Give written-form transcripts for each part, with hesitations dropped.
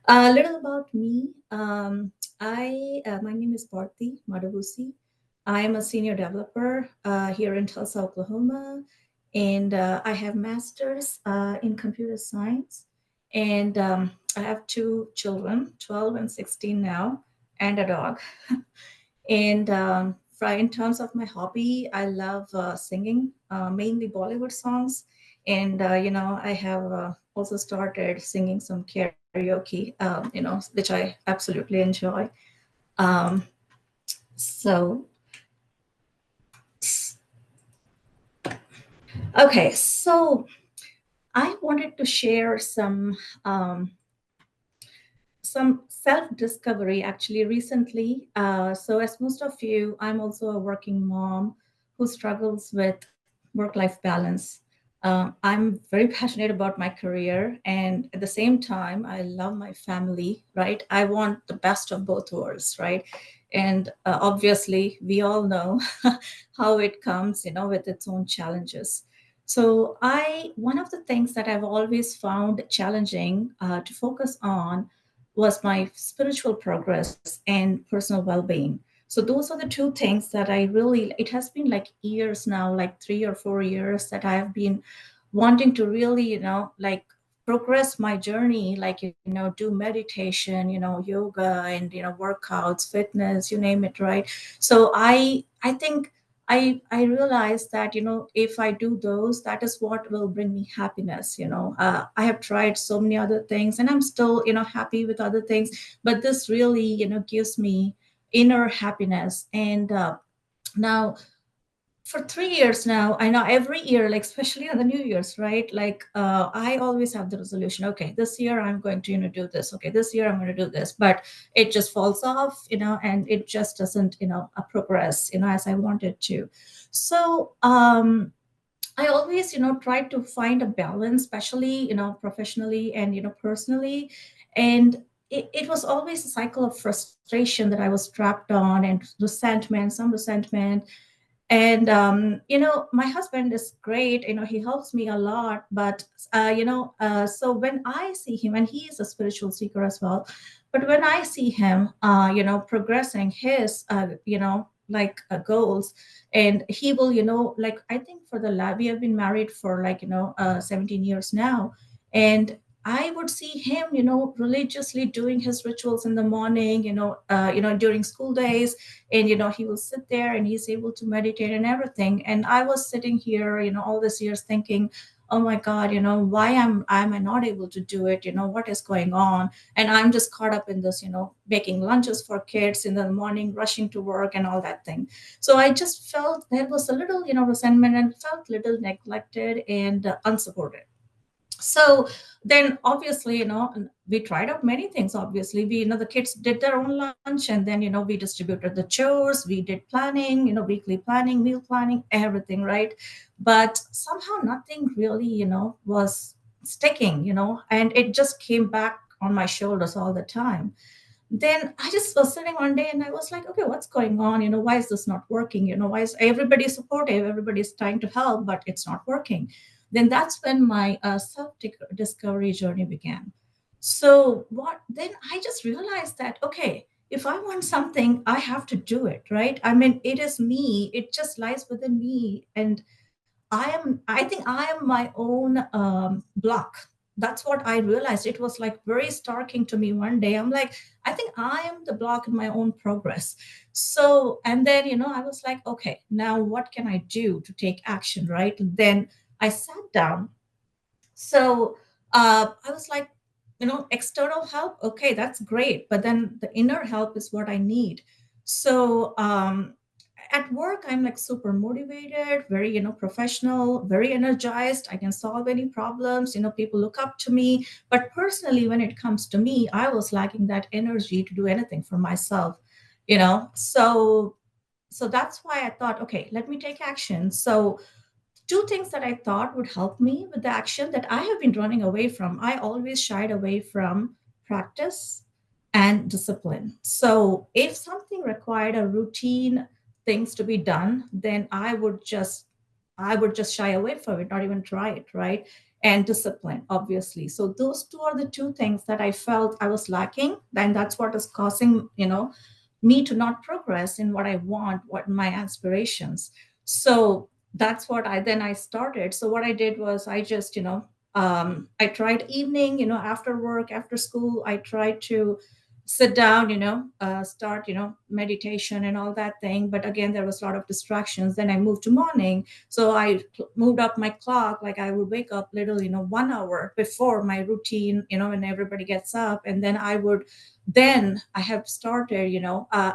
A little about me. My name is Bharti Madaboosi. I am a senior developer here in Tulsa, Oklahoma, and I have masters in computer science. And I have two children, 12 and 16 now, and a dog. And in terms of my hobby, I love singing, mainly Bollywood songs. And, I have also started singing some karaoke, which I absolutely enjoy. Um, so, okay, so I wanted to share um, some self discovery actually recently. So, as most of you, I'm also a working mom who struggles with work life balance. I'm very passionate about my career, and at the same time, I love my family, right? I want the best of both worlds, right? And obviously, we all know how it comes, with its own challenges. So, one of the things that I've always found challenging to focus on was my spiritual progress and personal well-being. So those are the two things that I really, it has been like years now, like 3 or 4 years that I have been wanting to really, like progress my journey, like, do meditation, yoga and, workouts, fitness, you name it, right? So I think I realized that, if I do those, that is what will bring me happiness. I have tried so many other things, and I'm still, happy with other things, but this really, gives me inner happiness. And now for 3 years now, I know every year, like especially on the New Year's, right? Like I always have the resolution. Okay, this year I'm going to do this. Okay, this year I'm going to do this, but it just falls off, and it just doesn't progress, as I wanted to. So I always, try to find a balance, especially, professionally and, personally. And it was always a cycle of frustration that I was trapped on, and resentment, some resentment. And my husband is great, he helps me a lot. But so when I see him, and he is a spiritual seeker as well, but when I see him progressing his like goals, and he will, like, I think for the lab, we have been married for like 17 years now. And I would see him, religiously doing his rituals in the morning, during school days. And he will sit there and he's able to meditate and everything. And I was sitting here, all these years thinking, oh my god, why am I not able to do it? What is going on? And I'm just caught up in this, making lunches for kids in the morning, rushing to work and all that thing. So I just felt there was a little, resentment, and felt little neglected and unsupported. So then obviously, we tried out many things. Obviously, we, the kids did their own lunch, and then, we distributed the chores, we did planning, weekly planning, meal planning, everything, right? But somehow nothing really, was sticking, and it just came back on my shoulders all the time. Then I just was sitting one day and I was like, okay, what's going on? Why is this not working? Why is everybody supportive? Everybody's trying to help, but it's not working. Then that's when my self discovery journey began. So, what then I just realized that, okay, if I want something, I have to do it, right? I mean, it is me, it just lies within me. And I think I am my own block. That's what I realized. It was like very starking to me one day. I'm like, I think I am the block in my own progress. So, and then, I was like, okay, now what can I do to take action, right? Then I sat down. So I was like, external help, okay, that's great. But then the inner help is what I need. So at work, I'm like super motivated, very, professional, very energized. I can solve any problems. People look up to me. But personally, when it comes to me, I was lacking that energy to do anything for myself, so that's why I thought, okay, let me take action. So two things that I thought would help me with the action that I have been running away from. I always shied away from practice and discipline. So if something required a routine things to be done, then I would just shy away from it, not even try it, right? and discipline, obviously. So those two are the two things that I felt I was lacking, and that's what is causing, me to not progress in what I want, what my aspirations. So that's what I started. So what I did was I just, I tried evening, after work, after school, I tried to sit down, start, meditation and all that thing. But again, there was a lot of distractions. Then I moved to morning. So I moved up my clock. Like I would wake up little, 1 hour before my routine, when everybody gets up. And then I have started,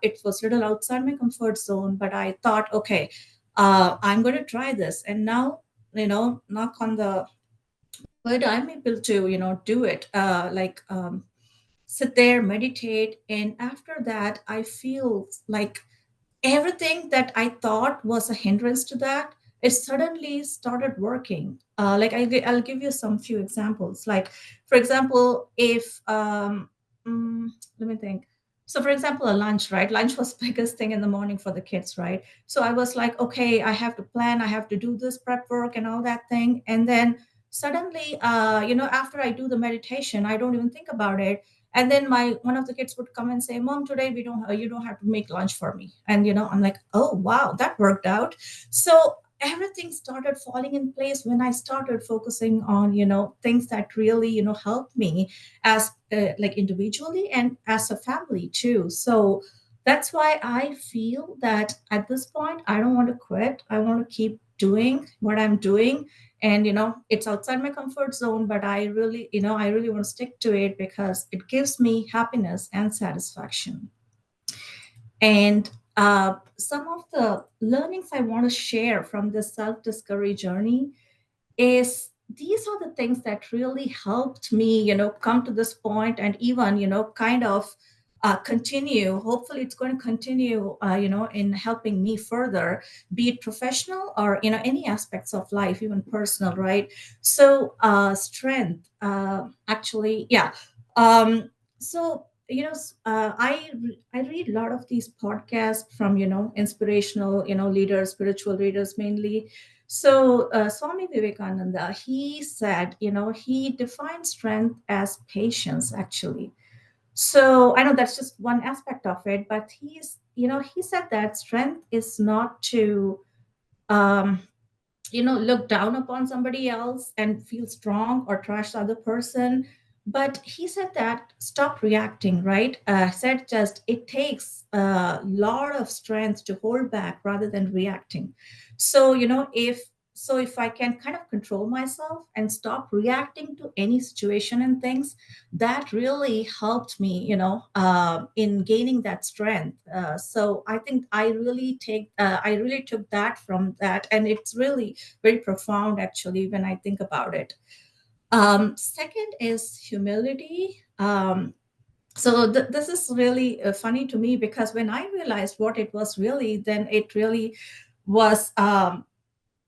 it was little outside my comfort zone, but I thought, okay, I'm going to try this. And now, knock on the wood, I'm able to, do it. Sit there, meditate. And after that, I feel like everything that I thought was a hindrance to that, it suddenly started working. I'll give you some few examples. Like, for example, if mm, let me think. So, for example, a lunch, right? Lunch was biggest thing in the morning for the kids, right? So I was like, okay, I have to plan, I have to do this prep work and all that thing, and then suddenly, after I do the meditation, I don't even think about it, and then my one of the kids would come and say, Mom, today we don't you don't have to make lunch for me. And I'm like, oh wow, that worked out. So everything started falling in place when I started focusing on things that really helped me as like individually and as a family too. So that's why I feel that at this point I don't want to quit. I want to keep doing what I'm doing, and it's outside my comfort zone, but I really want to stick to it because it gives me happiness and satisfaction. And some of the learnings I want to share from this self discovery journey is these are the things that really helped me come to this point, and even kind of continue. Hopefully it's going to continue in helping me further, be it professional or any aspects of life, even personal, right? So strength, actually, yeah. So I read a lot of these podcasts from inspirational leaders, spiritual leaders mainly. So, Swami Vivekananda, he said, he defined strength as patience, actually. So, I know that's just one aspect of it, but he said that strength is not to, um, look down upon somebody else and feel strong or trash the other person. But he said that stop reacting, right? Said just it takes a lot of strength to hold back rather than reacting. So if I can kind of control myself and stop reacting to any situation and things, that really helped me in gaining that strength. So I think I really took that from that, and it's really very profound actually when I think about it. Second is humility. So this is really funny to me because when I realized what it was really, then it really was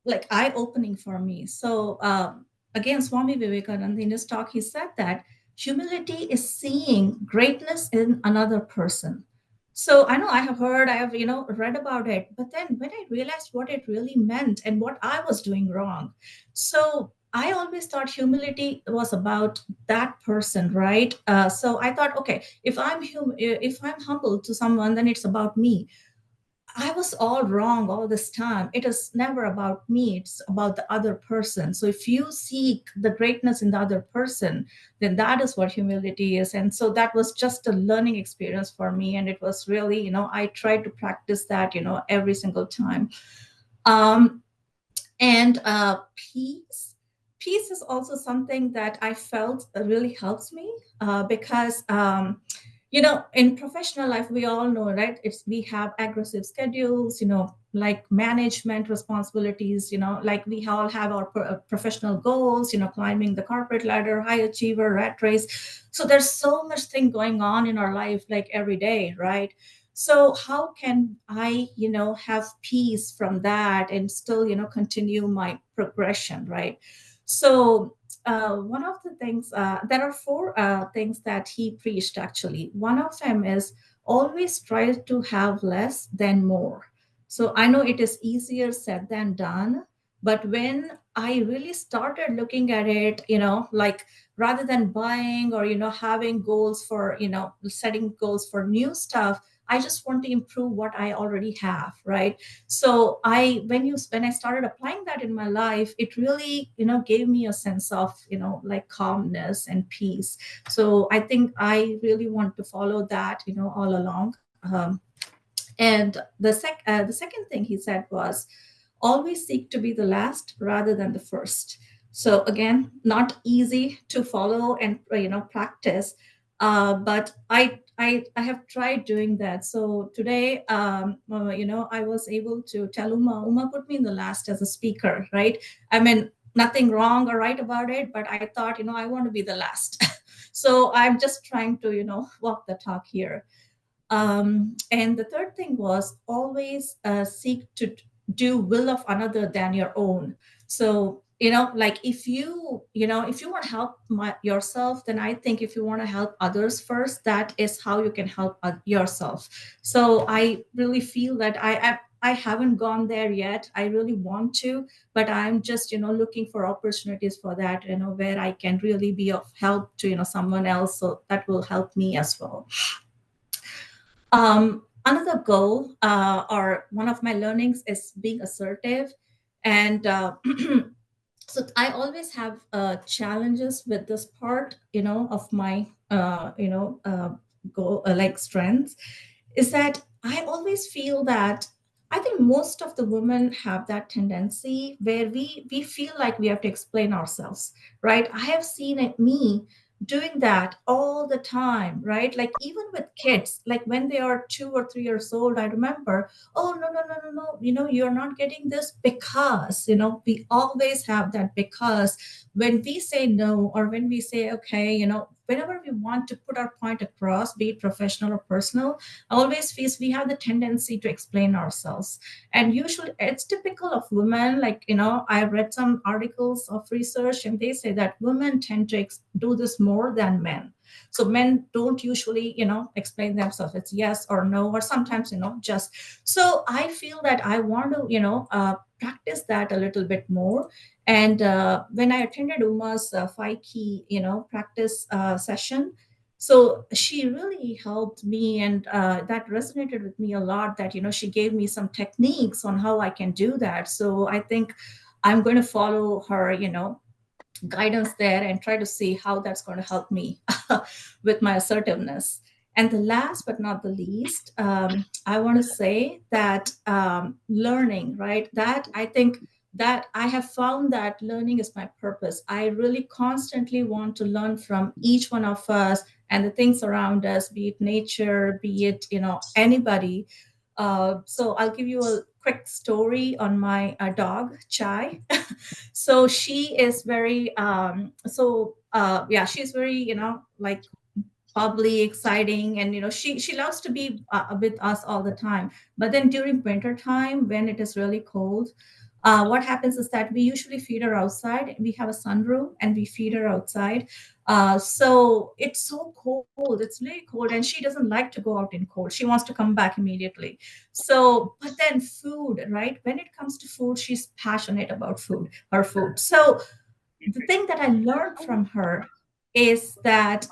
like eye opening for me. So again, Swami Vivekananda in his talk, he said that humility is seeing greatness in another person. So I know I have heard, I have read about it, but then when I realized what it really meant and what I was doing wrong, so I always thought humility was about that person, right? So I thought, okay, if I'm humble to someone, then it's about me. I was all wrong all this time. It is never about me, it's about the other person. So if you seek the greatness in the other person, then that is what humility is. And so that was just a learning experience for me. And it was really, I tried to practice that, every single time. Um, and peace. Peace is also something that I felt really helps me because in professional life we all know, right? It's we have aggressive schedules, like management responsibilities, like we all have our professional goals, climbing the corporate ladder, high achiever, rat race. So there's so much thing going on in our life, like every day, right? So how can I have peace from that and still continue my progression, right? So one of the things, there are four things that he preached actually. One of them is always try to have less than more. So I know it is easier said than done, But when I really started looking at it, like rather than buying or, having goals for, setting goals for new stuff, I just want to improve what I already have, right? So when I started applying that in my life, it really, gave me a sense of, like calmness and peace. So I think I really want to follow that, all along. And the second thing he said was, always seek to be the last rather than the first. So again, not easy to follow and practice, but I have tried doing that. So today, I was able to tell Uma put me in the last as a speaker, right? I mean, nothing wrong or right about it, but I thought, I want to be the last. So I'm just trying to walk the talk here. And the third thing was, always seek to do will of another than your own. So like if you want to help yourself, then I think if you want to help others first, that is how you can help yourself. So I really feel that I haven't gone there yet. I really want to, but I'm just looking for opportunities for that, where I can really be of help to someone else, so that will help me as well. Another goal, or one of my learnings, is being assertive. And so I always have challenges with this part, of my, goal, like strengths, is that I always feel that I think most of the women have that tendency where we feel like we have to explain ourselves, right? I have seen it me doing that all the time, right? Like even with kids, like when they are 2 or 3 years old, I remember, oh no no no no no, you're not getting this because, we always have that because. When we say no, or when we say okay, whenever we want to put our point across, be it professional or personal, always feels we have the tendency to explain ourselves. And usually it's typical of women. Like, I read some articles of research, and they say that women tend to do this more than men. So men don't usually, explain themselves. It's yes or no, or sometimes, just. So I feel that I want to, practice that a little bit more. And when I attended Uma's 5 key, practice session, so she really helped me, and that resonated with me a lot. That she gave me some techniques on how I can do that. So I think I'm going to follow her, guidance there, and try to see how that's going to help me with my assertiveness. And the last but not the least, I want to say that learning, right? That I think that I have found that learning is my purpose. I really constantly want to learn from each one of us and the things around us, be it nature, be it, anybody. So I'll give you a quick story on my dog, Chai. So she is very yeah, she's very like bubbly, exciting, and she loves to be with us all the time. But then during winter time, when it is really cold, what happens is that we usually feed her outside. We have a sunroom and we feed her outside. So it's so cold, it's really cold, and she doesn't like to go out in cold. She wants to come back immediately. So but then food, right? When it comes to food, she's passionate about her food. So the thing that I learned from her is that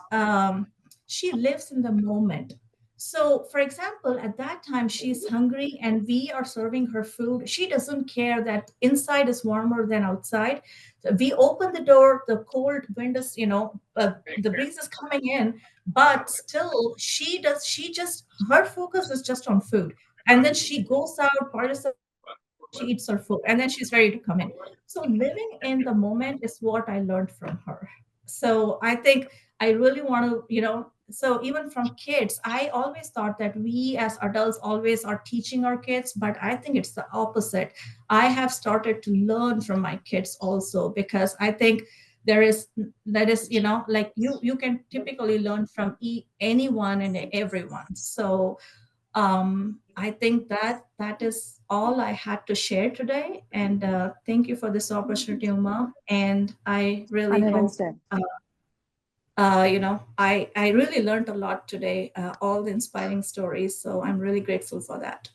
she lives in the moment. So, for example, at that time, she's hungry and we are serving her food. She doesn't care that inside is warmer than outside. So we open the door, the cold wind is, the breeze is coming in, but still, she just, her focus is just on food. And then she goes out, participates, and then she eats her food, and then she's ready to come in. So living in the moment is what I learned from her. So I think I really want to, so even from kids, I always thought that we as adults always are teaching our kids, but I think it's the opposite. I have started to learn from my kids also, because I think there is that is, like you can typically learn from anyone and everyone. So I think that is all I had to share today. And thank you for this opportunity, Uma. And I really hope, 100%. I really learned a lot today, all the inspiring stories. So I'm really grateful for that.